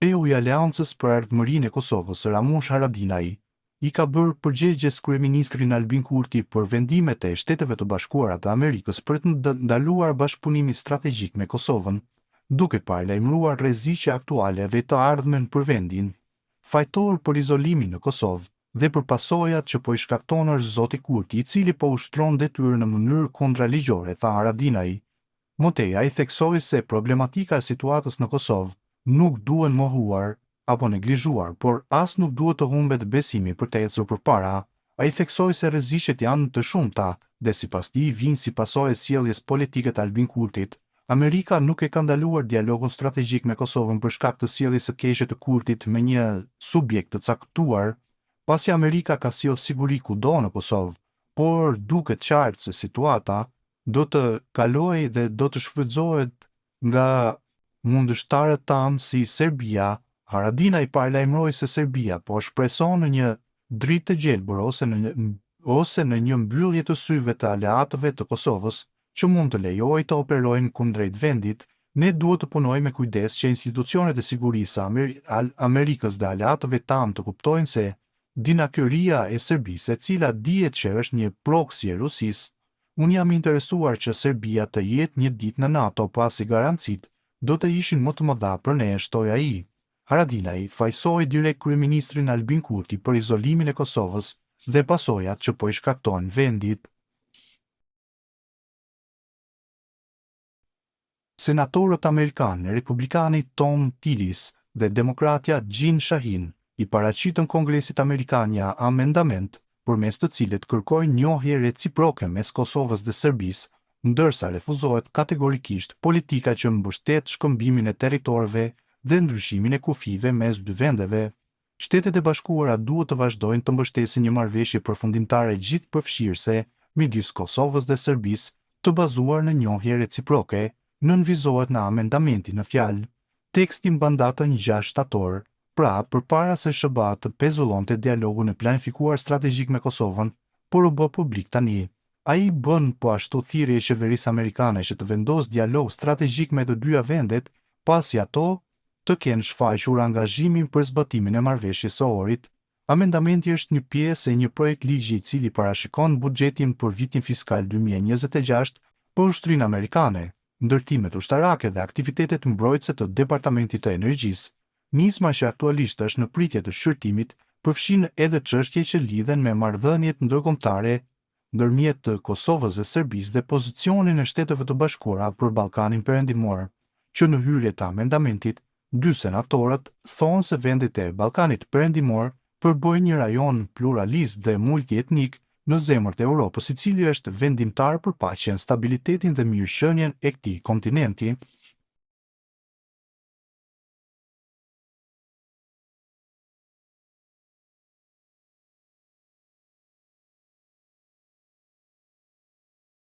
EU i Aleancës për Ardhmërinë e Kosovës, Ramush Haradinaj, i ka bërë përgjigjes kryeministrin Albin Kurti për vendimet e Shteteve të Bashkuara të Amerikës për të ndaluar bashkëpunimin strategjik me Kosovën, duke paralajmëruar rreziqe aktuale dhe të ardhmen për vendin fajtor për izolimin në Kosovë dhe për pasojat që po i shkakton është zoti Kurti, i cili po ushtron detyrë në mënyrë kontraligjore, tha Haradinaj. Moteja i theksoi se problematika e situatës në Kosovë nuk duhen mohuar apo neglizhuar, por as nuk duhet të humbet besimi për të ecur përpara. Ai theksoi se rreziqet janë të shumta dhe sipas tij vijnë si pasojë e sjelljes politike të Albin Kurtit. Amerika nuk e ka ndaluar dialogun strategjik me Kosovën për shkak të sjelljes së keqe të Kurtit me një subjekt të caktuar, pasi Amerika ka sjellë siguri kudo në Kosovë, por duket qartë se situata do të kalojë dhe do të shfrytëzohet nga mundështarët tanë si Serbia. Haradinaj paralajmëroi se Serbia po shpreson në një dritë të gjelbër ose në një mbyllje të syve të aleatëve të Kosovës që mund të lejojë të operojnë kundrejt vendit. Ne duhet të punojmë me kujdes që institucionet e sigurisë Amerikës dhe aleatëve tanë të kuptojnë se dinakëria e Serbisë, e cila dihet që është një proksi e Rusisë. Unë jam interesuar që Serbia të jetë një ditë në NATO, pasi garancitë do të ishin më të mëdha për ne, shtoi ai. Haradinaj fajsoi direkt kryeministrin Albin Kurti për izolimin e Kosovës dhe pasojat që po i shkaktojnë vendit. Senatorët amerikanë, republikani Tom Tillis dhe demokratja Jeanne Shaheen i paraqitën Kongresit Amerikan një amendament përmes të cilit kërkojnë njohje reciproke mes Kosovës dhe Serbisë, ndërsa refuzohet kategorikisht politika që mbështet shkëmbimin e territorëve dhe ndryshimin e kufive mes dy vendeve. Shtetet e Bashkuara duhet të vazhdojnë të mbështesin një marrëveshje përfundimtare gjithëpërfshirëse midis Kosovës dhe Serbisë, të bazuar në njohje reciproke, nënvizohet në amendamentin në fjalë. Teksti mban datën 6 shtator, pra përpara se SBA të pezullonte dialogun e planifikuar strategjik me Kosovën, por u bë publik tani. Ai bën po ashtu thirrje e qeverisë amerikane që të vendosë dialog strategjik me të dyja vendet, pasi ato të kenë shfaqur angazhimin për zbatimin e marrëveshjes së orit. Amendamenti është një pjesë e një projekt ligji i cili parashikon buxhetin për vitin fiskal 2026 për ushtrinë amerikane, ndërtimet ushtarake dhe aktivitetet mbrojtëse të Departamentit të Energjisë. Nisma që aktualisht është në pritje të shqyrtimit përfshin edhe çështje që lidhen me marrëdhëniet ndërkombëtare ndërmjet të Kosovës dhe Serbisë dhe pozicionin e Shteteve të Bashkuara për Ballkanin Perëndimor, që në hyrje të amendamentit, dy senatorët thonë se vendet e Ballkanit Perëndimor përbëjnë një rajon pluralist dhe multietnik në zemër të Europës, i cili është vendimtar për paqen, stabilitetin dhe mirëqenien e këtij kontinenti.